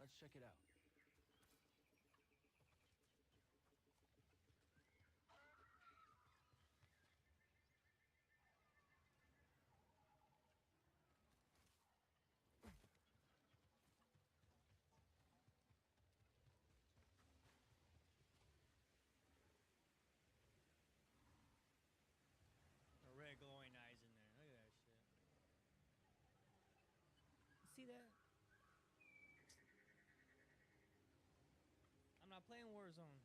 Let's check it out. A red glowing eyes in there. Look at that shit. You see that? I'm not playing Warzone.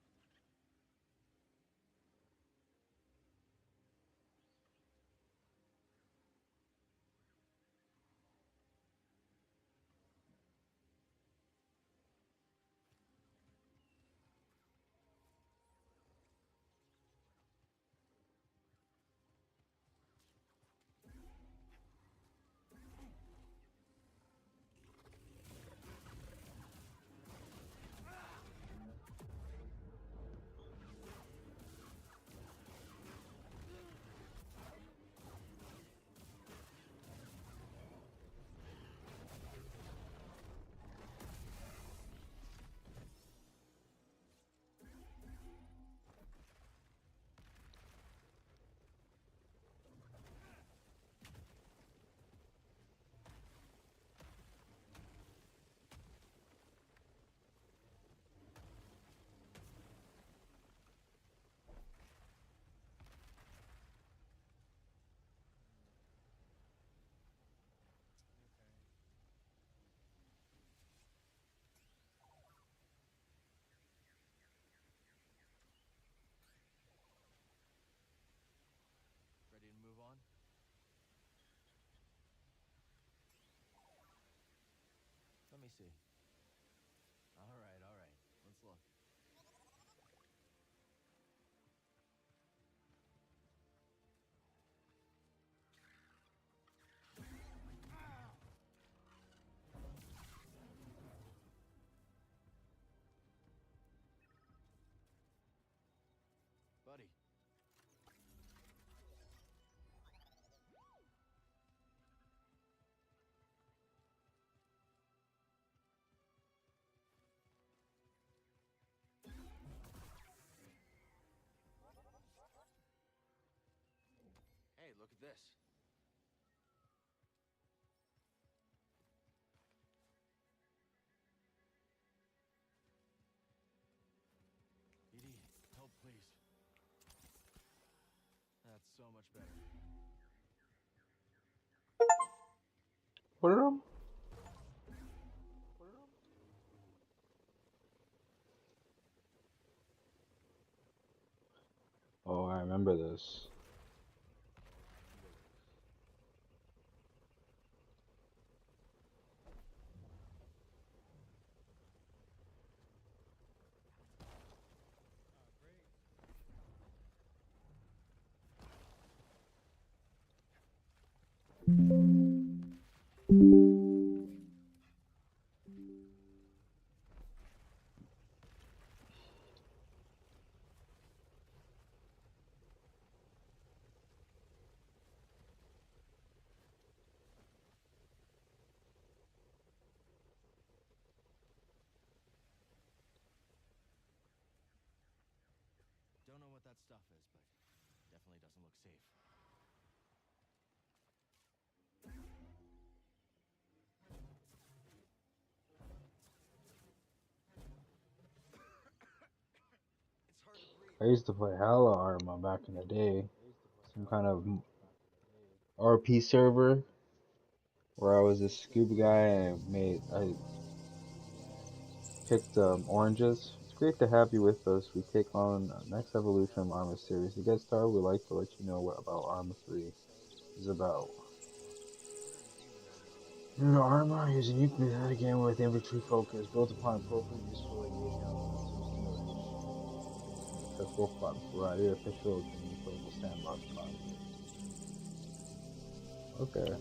Ready to move on? Let me see. All right, all right. Let's look. Buddy. Hey, look at this. ED, help please. That's so much better. What are them? Oh, I remember this. Oh, great. Don't know what that stuff is, but definitely doesn't look safe. It's hard to breathe. I used to play hella ARMA back in the day. Some kind of RP server where I was a scuba guy and I picked oranges. It's great to have you with us. We take on next evolution of ARMA series. To get started, we'd like to let you know what about ARMA 3 is about. New ARMA is a unique meta game with infantry focus built upon appropriate useful engaging elements of simulation. Successful plot variety of official gaming playable sandbox content. Okay.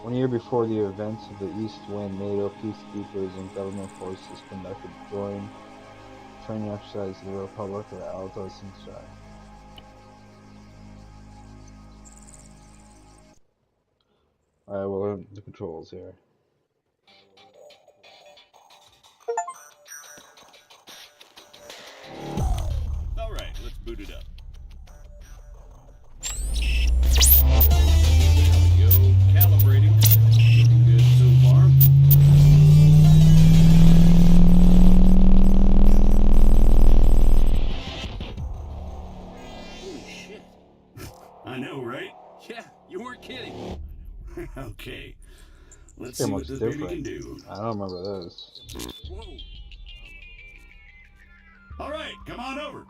1 year before the events of the East Wind, NATO peacekeepers and government forces conducted joint training exercise to the Republic of Alta Sinstrai. Alright, we'll learn the controls here. Alright, let's boot it up. There we go, calibrating. Looking good so far. Holy shit. I know, right? Yeah, you weren't kidding. Okay, let's see what this baby can do. I don't remember this. Whoa. All right, come on over.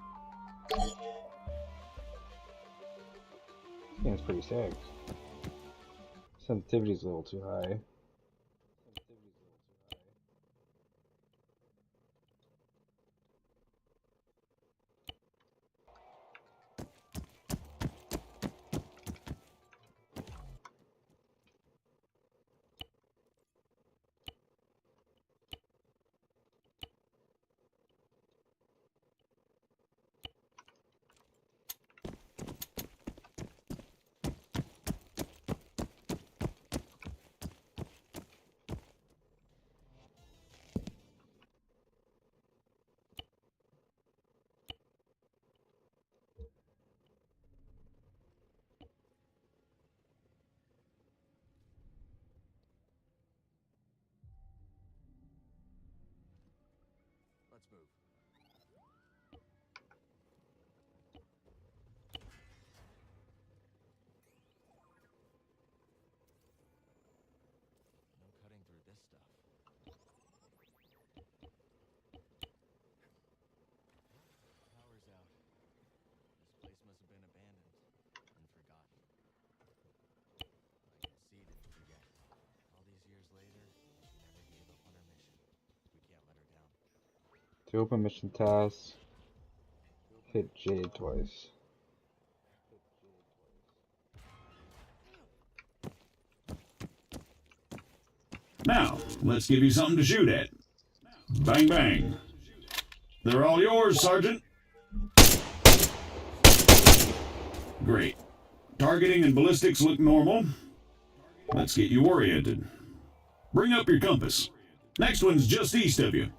This game's pretty sick. Sensitivity's a little too high. Let's move. No cutting through this stuff. Power's out. This place must have been abandoned and forgotten. I guess C didn't forget. All these years later, she never gave up on her mission. We can't let her down. To open mission tasks, hit J twice. Now, let's give you something to shoot at. Bang, bang. They're all yours, Sergeant. Great. Targeting and ballistics look normal. Let's get you oriented. Bring up your compass. Next one's just east of you.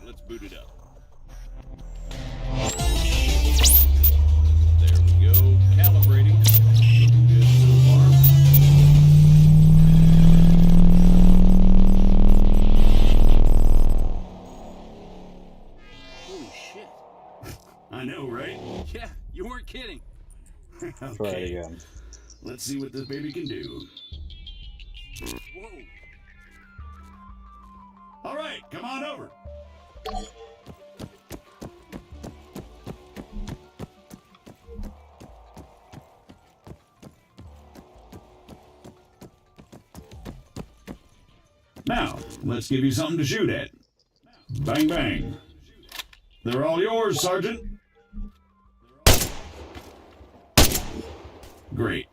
Let's boot it up. There we go, calibrating. Looking good so far. Holy shit. I know, right? Yeah, you weren't kidding. Okay. Try it again. Let's see what this baby can do. Whoa. All right, come on over. Now, let's give you something to shoot at. Bang, bang. They're all yours, Sergeant. Great.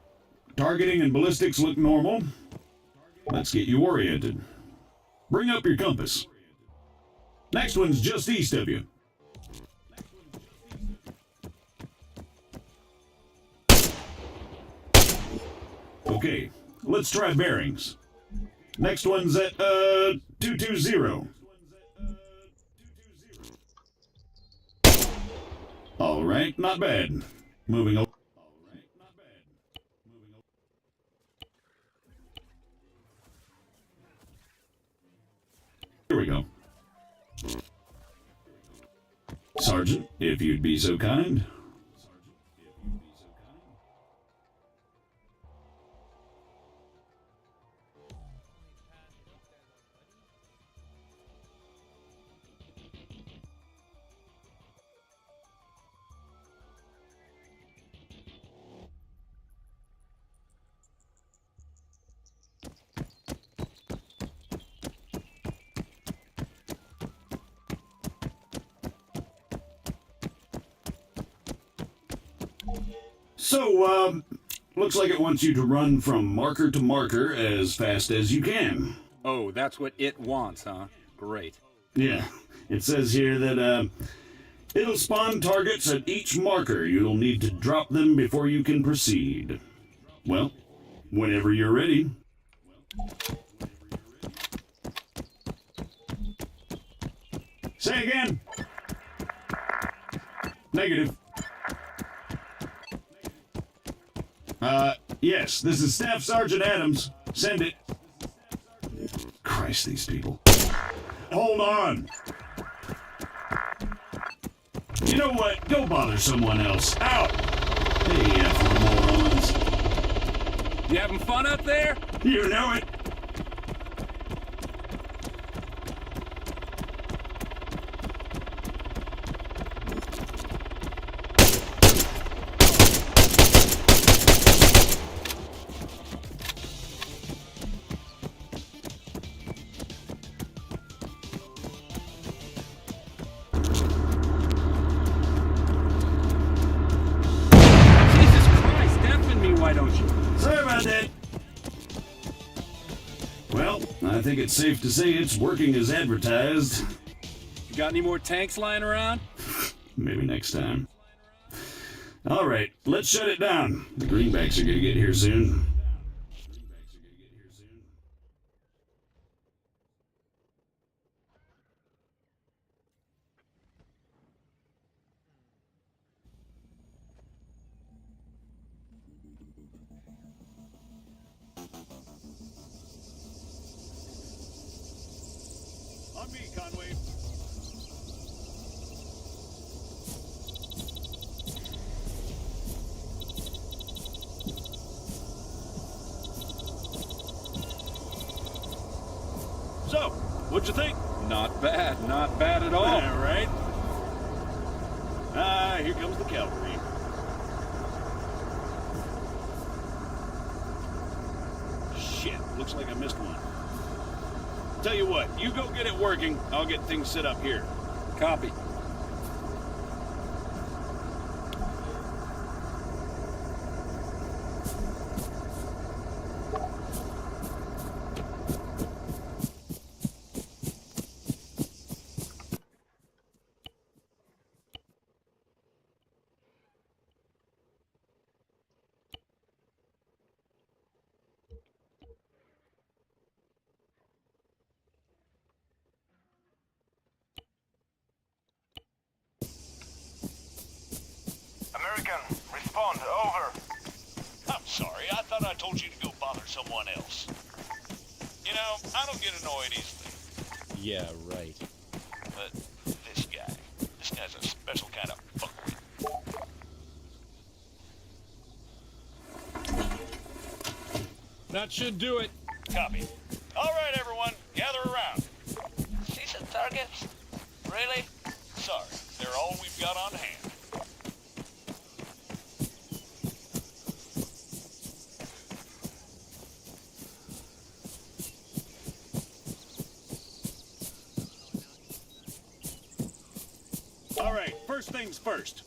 Targeting and ballistics look normal. Let's get you oriented. Bring up your compass. Next one's just east of you. Okay, let's try bearings. Next one's at, 220. All right, not bad. Moving over. Here we go. Sergeant, if you'd be so kind. So, looks like it wants you to run from marker to marker as fast as you can. Oh, that's what it wants, huh? Great. Yeah, it says here that, it'll spawn targets at each marker. You'll need to drop them before you can proceed. Well, whenever you're ready. Say again. Negative. Yes, this is Staff Sergeant Adams. Send it. Christ, these people. Hold on. You know what? Go bother someone else. Out! Hey, effing morons. You having fun up there? You know it. Well, I think it's safe to say it's working as advertised. You got any more tanks lying around? Maybe next time. All right, let's shut it down. The greenbacks are gonna get here soon. On me, Conway. So, what'd you think? Not bad at all. All right. Here comes the cavalry. Shit, looks like I missed one. Tell you what, you go get it working, I'll get things set up here. Copy. American, respond, over. I'm sorry, I thought I told you to go bother someone else. You know, I don't get annoyed easily. Yeah, right. But this guy's a special kind of fuckwit. That should do it. Copy. All right, everyone, gather around. See some targets? Really? Sorry, they're all we've got on hand. All right, first things first.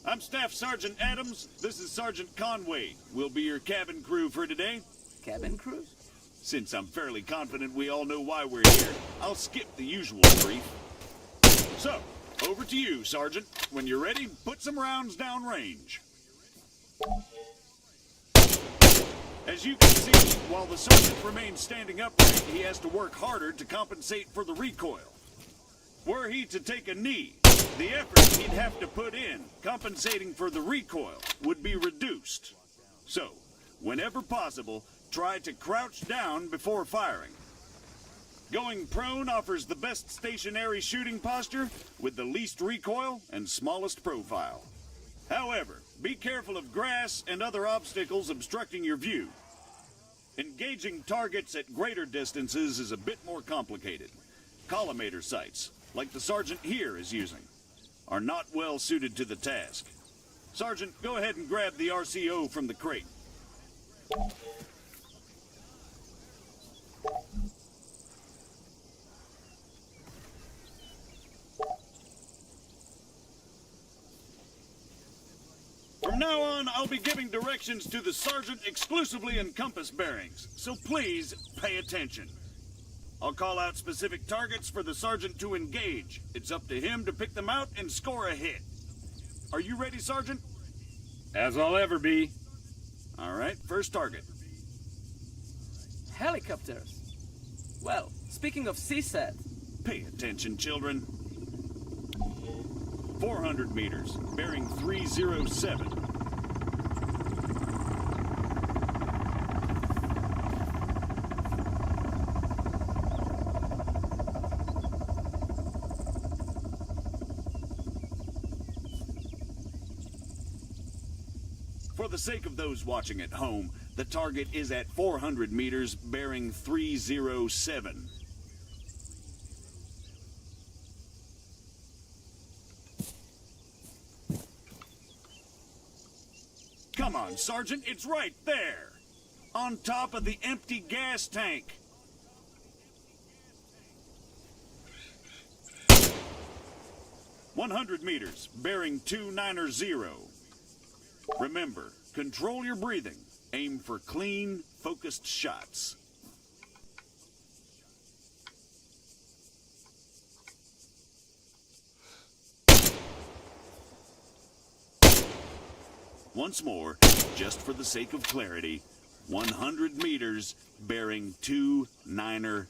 I'm Staff Sergeant Adams. This is Sergeant Conway. We'll be your cabin crew for today. Cabin crew? Since I'm fairly confident we all know why we're here, I'll skip the usual brief. So, over to you, Sergeant. When you're ready, put some rounds down range. As you can see, while the sergeant remains standing upright, he has to work harder to compensate for the recoil. Were he to take a knee, the effort he'd have to put in, compensating for the recoil, would be reduced. So, whenever possible, try to crouch down before firing. Going prone offers the best stationary shooting posture with the least recoil and smallest profile. However, be careful of grass and other obstacles obstructing your view. Engaging targets at greater distances is a bit more complicated. Collimator sights, like the sergeant here is using, are not well suited to the task. Sergeant, go ahead and grab the RCO from the crate. From now on, I'll be giving directions to the sergeant exclusively in compass bearings, so please pay attention. I'll call out specific targets for the sergeant to engage. It's up to him to pick them out and score a hit. Are you ready, Sergeant? As I'll ever be. All right, first target. Helicopters. Well, speaking of CSAT. Pay attention, children. 400 meters, bearing 307. For the sake of those watching at home, the target is at 400 meters, bearing 307. Come on, Sergeant, it's right there. On top of the empty gas tank. "100 meters, bearing 290. Remember, control your breathing. Aim for clean, focused shots. Once more, just for the sake of clarity, 100 meters, bearing 290.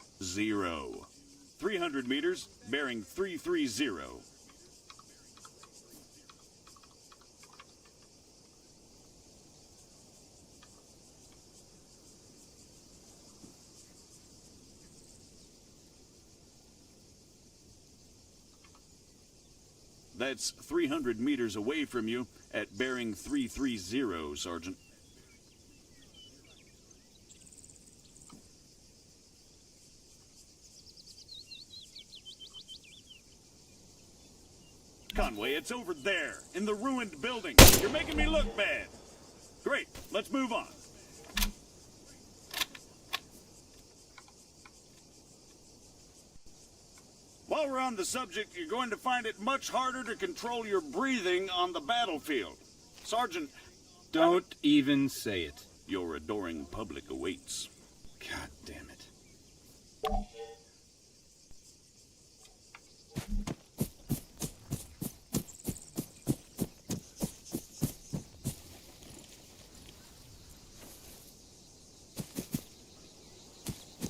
300 meters, bearing 330. That's 300 meters away from you at bearing 330, Sergeant. Conway, it's over there, in the ruined building. You're making me look bad. Great, let's move on. While we're on the subject, you're going to find it much harder to control your breathing on the battlefield. Sergeant, Don't even say it. your adoring public awaits. God damn it.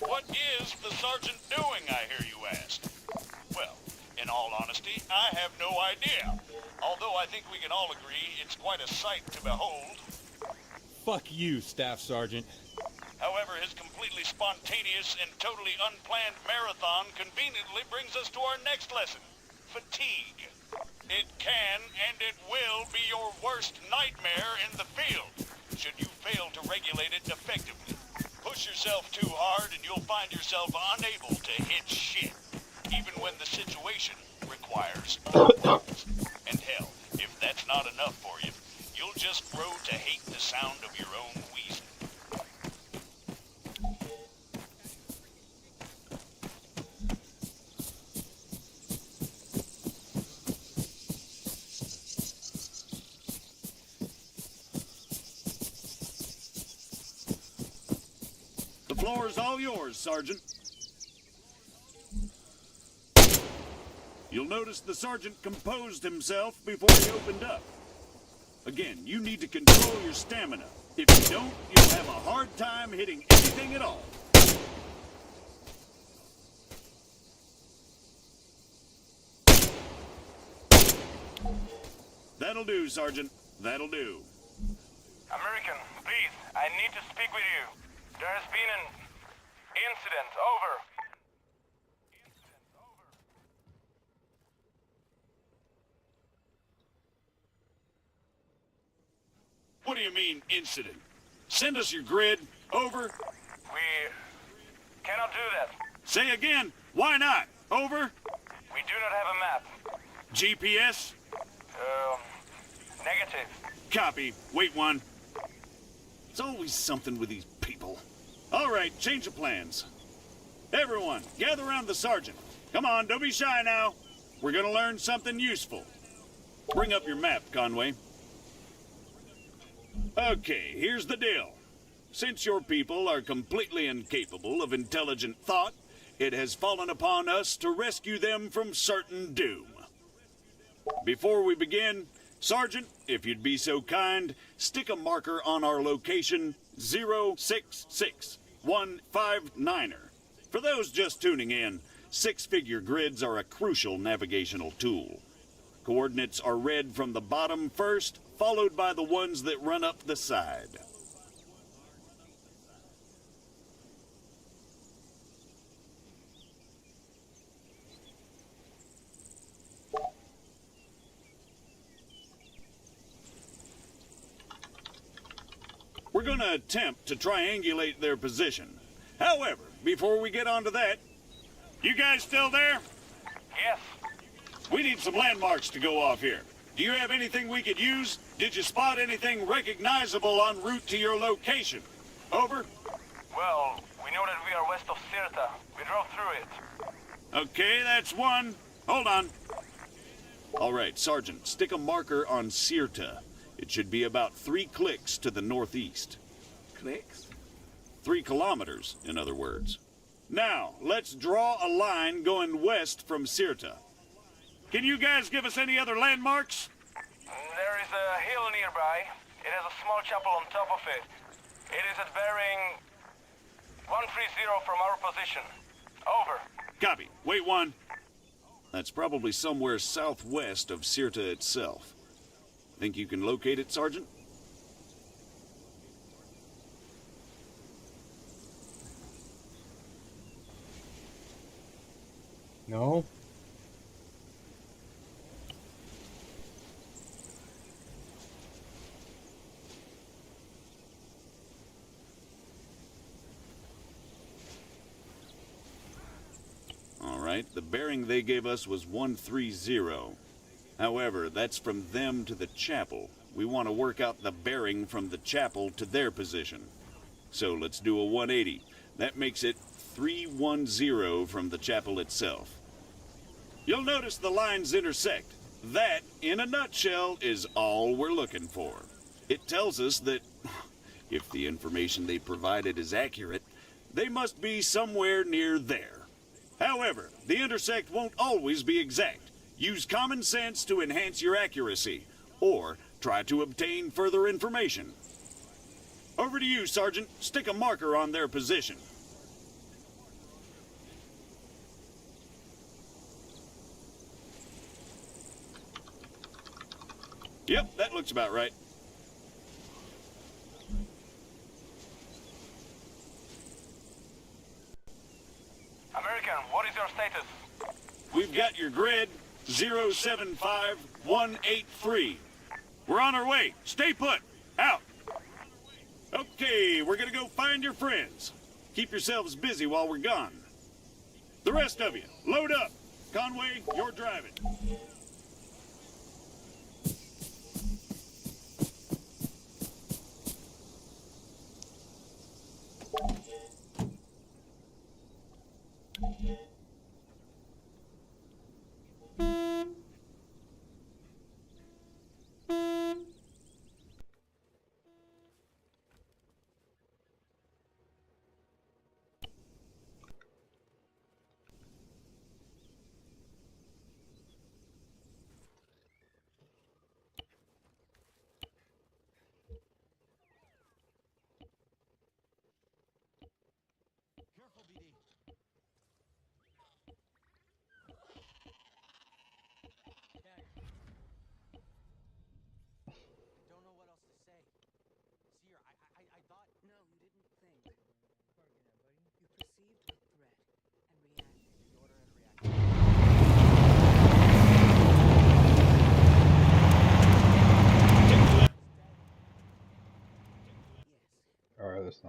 What is the sergeant doing, I hear you ask? Well, in all honesty, I have no idea. Although I think we can all agree it's quite a sight to behold. Fuck you, Staff Sergeant. However, his completely spontaneous and totally unplanned marathon conveniently brings us to our next lesson. Fatigue. It can and it will be your worst nightmare in the field, should you fail to regulate it effectively. Push yourself too hard and you'll find yourself unable to hit shit, even when the situation requires otherwise. And hell, if that's not enough for you, you'll just grow to hate the sound of your own wheezing. The floor is all yours, Sergeant. You'll notice the sergeant composed himself before he opened up. Again, you need to control your stamina. If you don't, you'll have a hard time hitting anything at all. That'll do, Sergeant. That'll do. American, please, I need to speak with you. There has been an incident. Over. you mean, incident? Send us your grid. Over. We cannot do that. Say again. Why not? Over. We do not have a map. GPS. Negative. Copy. Wait one. It's always something with these people. All right, change of plans. Everyone, gather around the sergeant. Come on, don't be shy now. We're gonna learn something useful. Bring up your map, Conway. Okay, here's the deal. Since your people are completely incapable of intelligent thought, it has fallen upon us to rescue them from certain doom. Before we begin, Sergeant, if you'd be so kind, stick a marker on our location 066159er. For those just tuning in, six-figure grids are a crucial navigational tool. Coordinates are read from the bottom first, followed by the ones that run up the side. We're going to attempt to triangulate their position. However, before we get onto that, you guys still there? Yes. We need some landmarks to go off here. Do you have anything we could use? Did you spot anything recognizable en route to your location? Over. Well, we know that we are west of Sirta. We drove through it. Okay, that's one. Hold on. All right, Sergeant, stick a marker on Sirta. It should be about 3 clicks to the northeast. Clicks? 3 kilometers, in other words. Now, let's draw a line going west from Sirta. Can you guys give us any other landmarks? There is a hill nearby. It has a small chapel on top of it. It is at bearing 130 from our position. Over. Copy. Wait one. That's probably somewhere southwest of Sirta itself. Think you can locate it, Sergeant? No? All right, the bearing they gave us was 130. However, that's from them to the chapel. We want to work out the bearing from the chapel to their position. So let's do a 180. That makes it 310 from the chapel itself. You'll notice the lines intersect. That, in a nutshell, is all we're looking for. It tells us that, if the information they provided is accurate, they must be somewhere near there. However, the intersect won't always be exact. Use common sense to enhance your accuracy, or try to obtain further information. Over to you, Sergeant. Stick a marker on their position. Yep, that looks about right. American, what is your status? We've got your grid, 075183. We're on our way. Stay put. Out. Okay, we're gonna go find your friends. Keep yourselves busy while we're gone. The rest of you, load up. Conway, you're driving.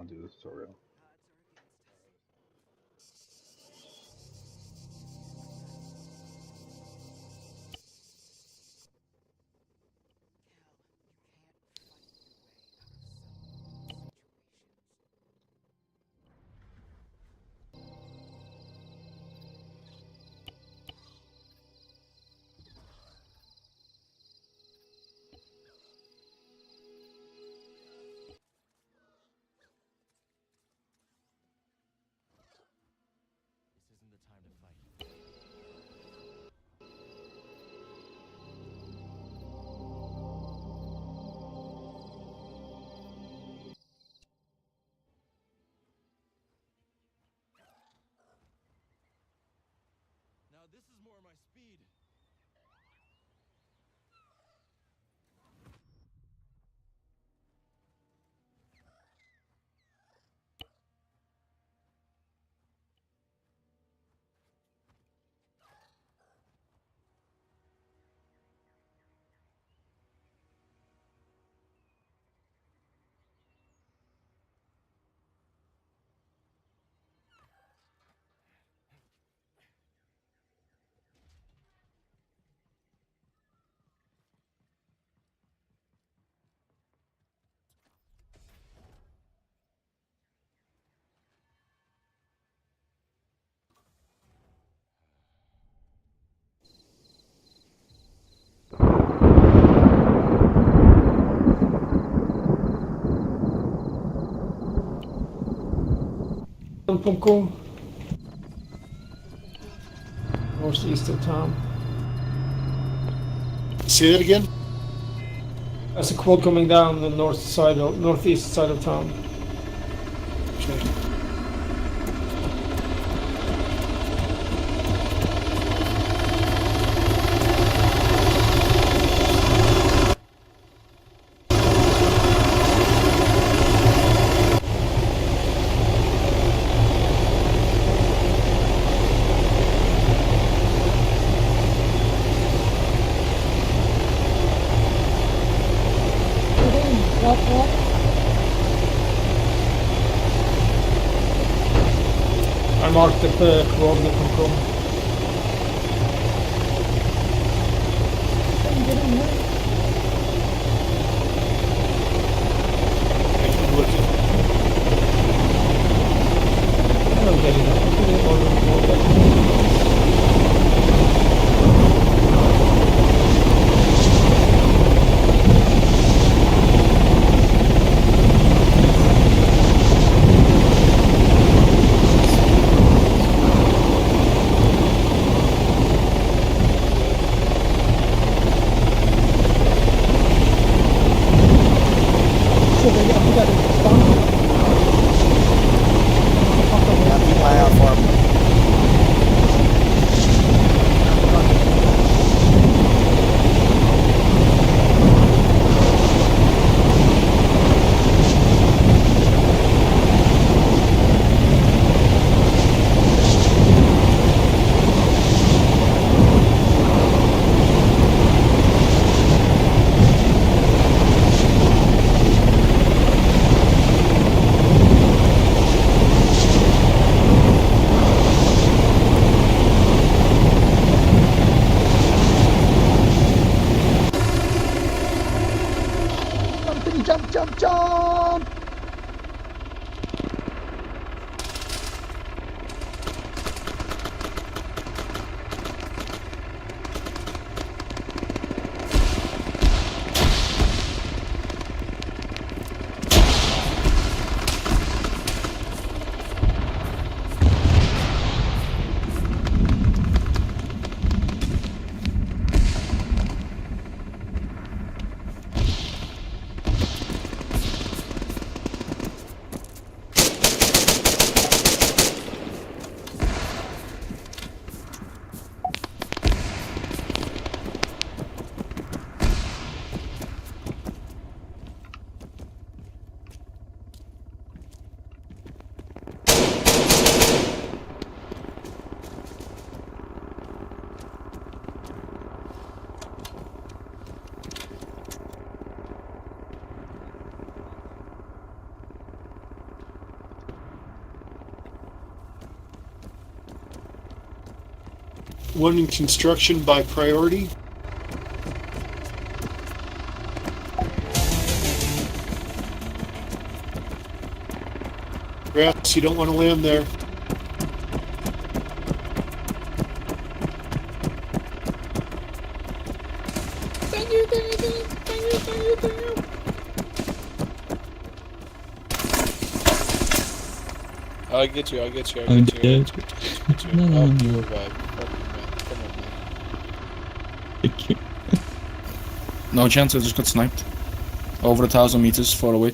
want to do the tutorial. This isn't the time to fight. Now this is more my speed. Punko, northeast of town. Say that again? There's a quad coming down the northeast side of town. Okay. I marked the quad that can come. I'm getting one in construction by priority. Grass, you don't want to land there. Thank you. I'll get you. No. You're right. Fuck you, man. Come on, man. Thank you. No chance, I just got sniped. Over 1,000 meters, far away.